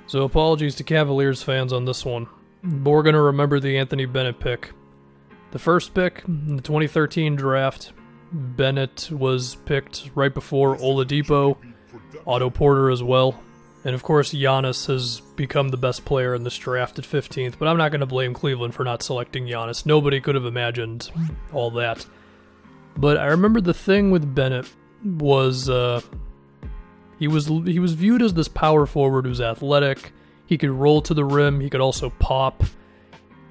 So apologies to Cavaliers fans on this one, but we're going to remember the Anthony Bennett pick. The first pick in the 2013 draft, Bennett was picked right before Oladipo, Otto Porter as well, and of course Giannis has become the best player in this draft at 15th, but I'm not going to blame Cleveland for not selecting Giannis. Nobody could have imagined all that. But I remember the thing with Bennett was he was viewed as this power forward who's athletic. He could roll to the rim, he could also pop,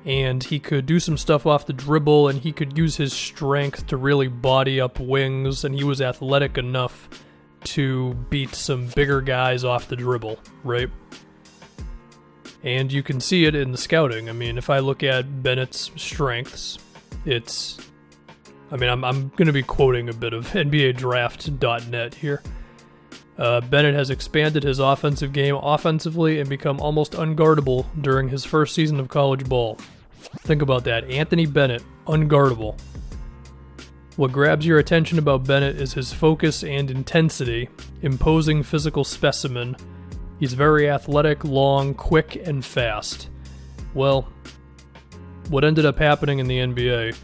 and he could do some stuff off the dribble, and he could use his strength to really body up wings, and he was athletic enough to beat some bigger guys off the dribble, right? And you can see it in the scouting. I mean, if I look at Bennett's strengths, I'm going to be quoting a bit of NBADraft.net here. Bennett has expanded his offensive game offensively and become almost unguardable during his first season of college ball. Think about that. Anthony Bennett, unguardable. What grabs your attention about Bennett is his focus and intensity, imposing physical specimen. He's very athletic, long, quick, and fast. Well, what ended up happening in the NBA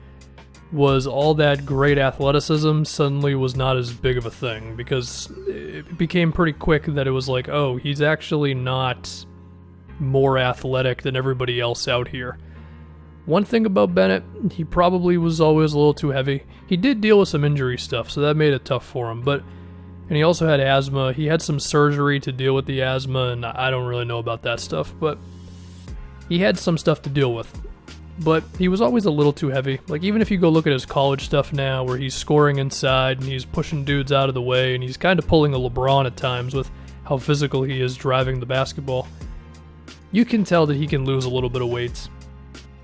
was all that great athleticism suddenly was not as big of a thing, because it became pretty quick that it was like, oh, he's actually not more athletic than everybody else out here. One thing about Bennett, he probably was always a little too heavy. He did deal with some injury stuff, so that made it tough for him, and he also had asthma. He had some surgery to deal with the asthma, and I don't really know about that stuff, but he had some stuff to deal with. But he was always a little too heavy. Like, even if you go look at his college stuff now, where he's scoring inside and he's pushing dudes out of the way, and he's kind of pulling a LeBron at times with how physical he is driving the basketball, you can tell that he can lose a little bit of weight.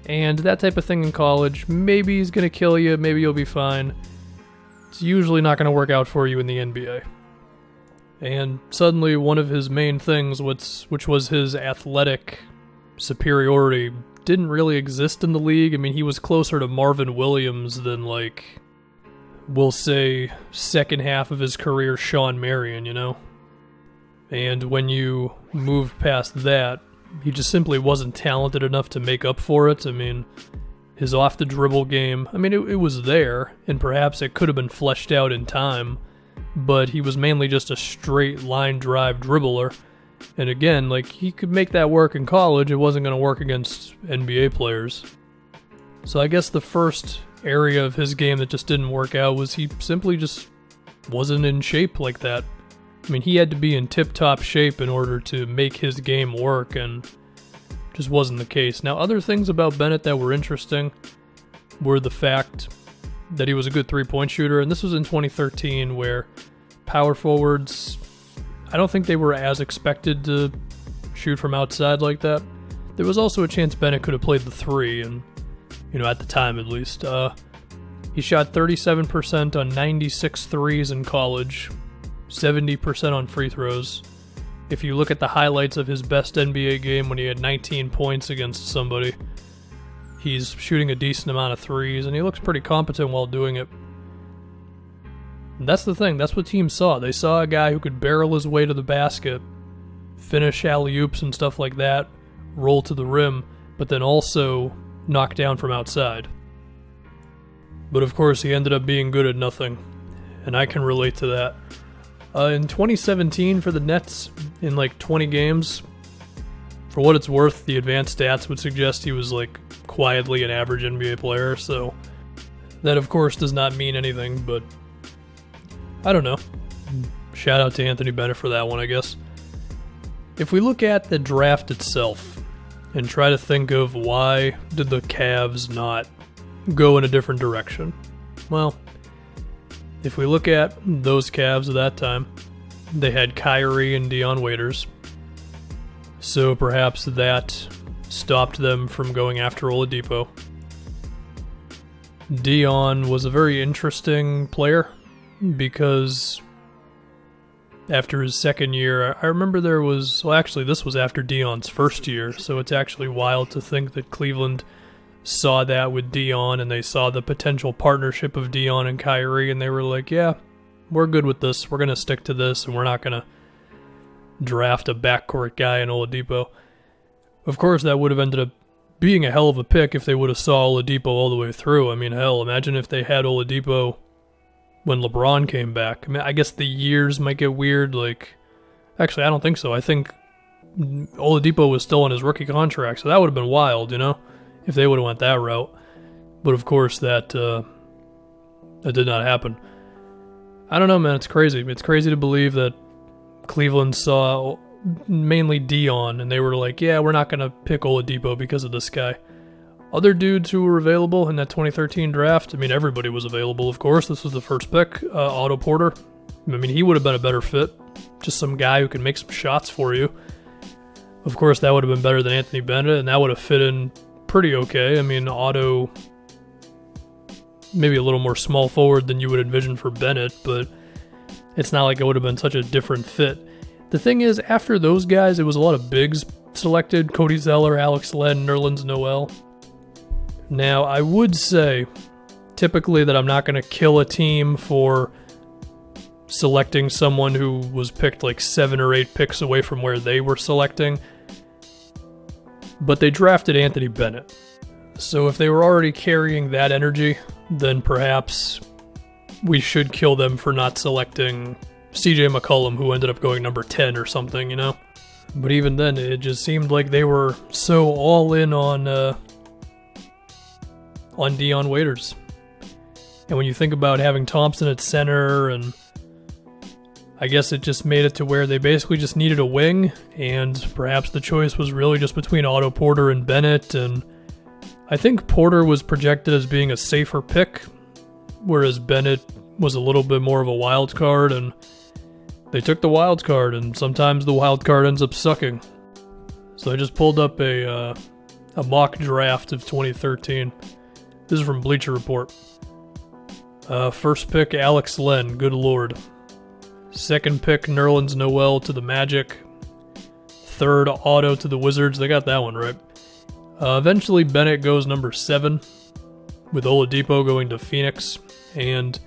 And that type of thing in college, maybe he's going to kill you, maybe you'll be fine. It's usually not going to work out for you in the NBA. And suddenly one of his main things, which was his athletic superiority, didn't really exist in the league. I mean, he was closer to Marvin Williams than, like, we'll say, second half of his career Shawn Marion, you know? And when you move past that, he just simply wasn't talented enough to make up for it. I mean, his off-the-dribble game, I mean, it was there, and perhaps it could have been fleshed out in time, but he was mainly just a straight line drive dribbler. And again, like, he could make that work in college. It wasn't going to work against NBA players. So I guess the first area of his game that just didn't work out was he simply just wasn't in shape like that. I mean, he had to be in tip-top shape in order to make his game work, and just wasn't the case. Now, other things about Bennett that were interesting were the fact that he was a good three-point shooter, and this was in 2013, where power forwards, I don't think they were as expected to shoot from outside like that. There was also a chance Bennett could have played the three, and, you know, at the time at least. He shot 37% on 96 threes in college, 70% on free throws. If you look at the highlights of his best NBA game when he had 19 points against somebody, he's shooting a decent amount of threes, and he looks pretty competent while doing it. And that's the thing, that's what teams saw. They saw a guy who could barrel his way to the basket, finish alley-oops and stuff like that, roll to the rim, but then also knock down from outside. But of course, he ended up being good at nothing, and I can relate to that. In 2017 for the Nets, in like 20 games, for what it's worth, the advanced stats would suggest he was like quietly an average NBA player, so that of course does not mean anything, but I don't know. Shout out to Anthony Bennett for that one, I guess. If we look at the draft itself and try to think of why did the Cavs not go in a different direction, well, if we look at those Cavs at that time, they had Kyrie and Dion Waiters, so perhaps that stopped them from going after Oladipo. Dion was a very interesting player because after his second year, I remember there was, well actually this was after Dion's first year, so it's actually wild to think that Cleveland saw that with Dion, and they saw the potential partnership of Dion and Kyrie, and they were like, yeah, we're good with this, we're going to stick to this, and we're not going to draft a backcourt guy in Oladipo. Of course, that would have ended up being a hell of a pick if they would have saw Oladipo all the way through. I mean, hell, imagine if they had Oladipo when LeBron came back. I mean, I guess the years might get weird. Like, actually, I don't think so. I think Oladipo was still on his rookie contract, so that would have been wild, if they would have went that route. But of course, that did not happen. I don't know, man. It's crazy. It's crazy to believe that Cleveland saw mainly Dion, and they were like, yeah, we're not going to pick Oladipo because of this guy. Other dudes who were available in that 2013 draft, I mean, everybody was available, of course. This was the first pick. Otto Porter. I mean, he would have been a better fit. Just some guy who can make some shots for you. Of course, that would have been better than Anthony Bennett, and that would have fit in pretty okay. I mean, Otto, maybe a little more small forward than you would envision for Bennett, but it's not like it would have been such a different fit. The thing is, after those guys, it was a lot of bigs selected. Cody Zeller, Alex Len, Nerlens Noel. Now, I would say, typically, that I'm not going to kill a team for selecting someone who was picked like 7 or 8 picks away from where they were selecting. But they drafted Anthony Bennett. So if they were already carrying that energy, then perhaps we should kill them for not selecting CJ McCollum, who ended up going number 10 or something, But even then, it just seemed like they were so all in on Dion Waiters. And when you think about having Thompson at center, and I guess it just made it to where they basically just needed a wing, and perhaps the choice was really just between Otto Porter and Bennett, and I think Porter was projected as being a safer pick, whereas Bennett was a little bit more of a wild card, and they took the wild card, and sometimes the wild card ends up sucking. So I just pulled up a mock draft of 2013. This is from Bleacher Report. First pick, Alex Len, good lord. Second pick, Nerlens Noel to the Magic. Third, Otto to the Wizards. They got that one right. Eventually, Bennett goes number 7, with Oladipo going to Phoenix. And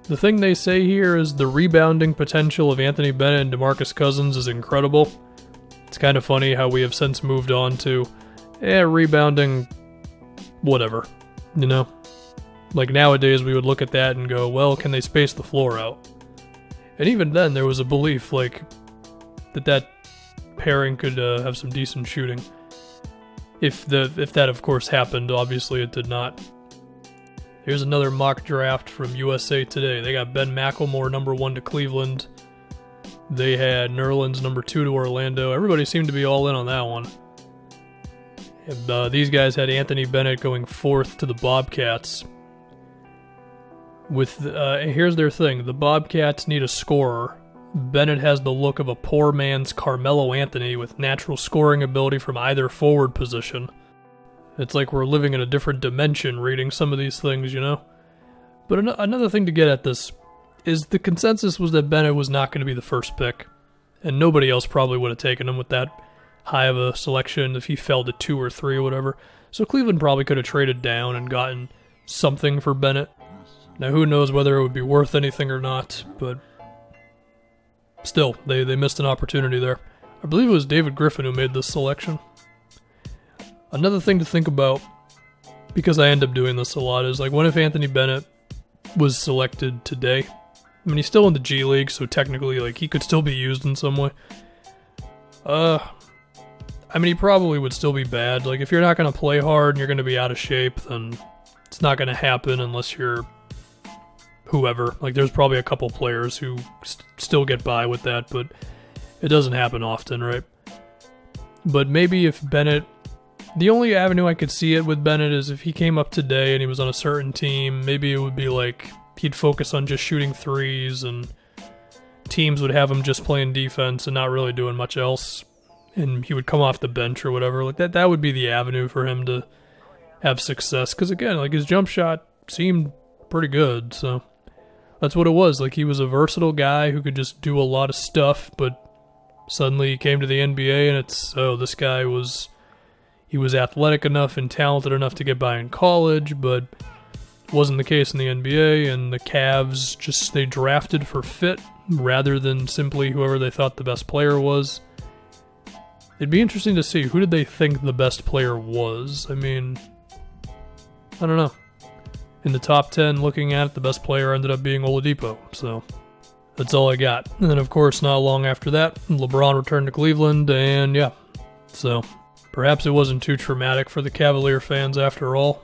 the thing they say here is the rebounding potential of Anthony Bennett and DeMarcus Cousins is incredible. It's kind of funny how we have since moved on to, rebounding, whatever, Like nowadays we would look at that and go, well, can they space the floor out? And even then there was a belief, like, that pairing could have some decent shooting. If that, of course, happened. Obviously it did not. Here's another mock draft from USA Today. They got Ben McLemore, number 1 to Cleveland. They had Nerlens, number 2 to Orlando. Everybody seemed to be all in on that one. And, these guys had Anthony Bennett going 4th to the Bobcats. Here's their thing. The Bobcats need a scorer. Bennett has the look of a poor man's Carmelo Anthony with natural scoring ability from either forward position. It's like we're living in a different dimension reading some of these things, But another thing to get at this is the consensus was that Bennett was not going to be the first pick. And nobody else probably would have taken him with that high of a selection if he fell to 2 or 3 or whatever. So Cleveland probably could have traded down and gotten something for Bennett. Now who knows whether it would be worth anything or not, but still, they missed an opportunity there. I believe it was David Griffin who made this selection. Another thing to think about, because I end up doing this a lot, is like, what if Anthony Bennett was selected today? I mean, he's still in the G League, so technically, like, he could still be used in some way. I mean, he probably would still be bad. Like, if you're not going to play hard and you're going to be out of shape, then it's not going to happen unless you're whoever. Like, there's probably a couple players who still get by with that, but it doesn't happen often, right? But maybe if Bennett... The only avenue I could see it with Bennett is if he came up today and he was on a certain team, maybe it would be like he'd focus on just shooting threes and teams would have him just playing defense and not really doing much else. And he would come off the bench or whatever. Like that would be the avenue for him to have success. Because again, like his jump shot seemed pretty good, so that's what it was. Like he was a versatile guy who could just do a lot of stuff, but suddenly he came to the NBA and this guy was... He was athletic enough and talented enough to get by in college, but wasn't the case in the NBA, and the Cavs they drafted for fit rather than simply whoever they thought the best player was. It'd be interesting to see, who did they think the best player was? I mean, I don't know. In the top 10, looking at it, the best player ended up being Oladipo, so that's all I got. And then, of course, not long after that, LeBron returned to Cleveland, and yeah, so perhaps it wasn't too traumatic for the Cavalier fans after all.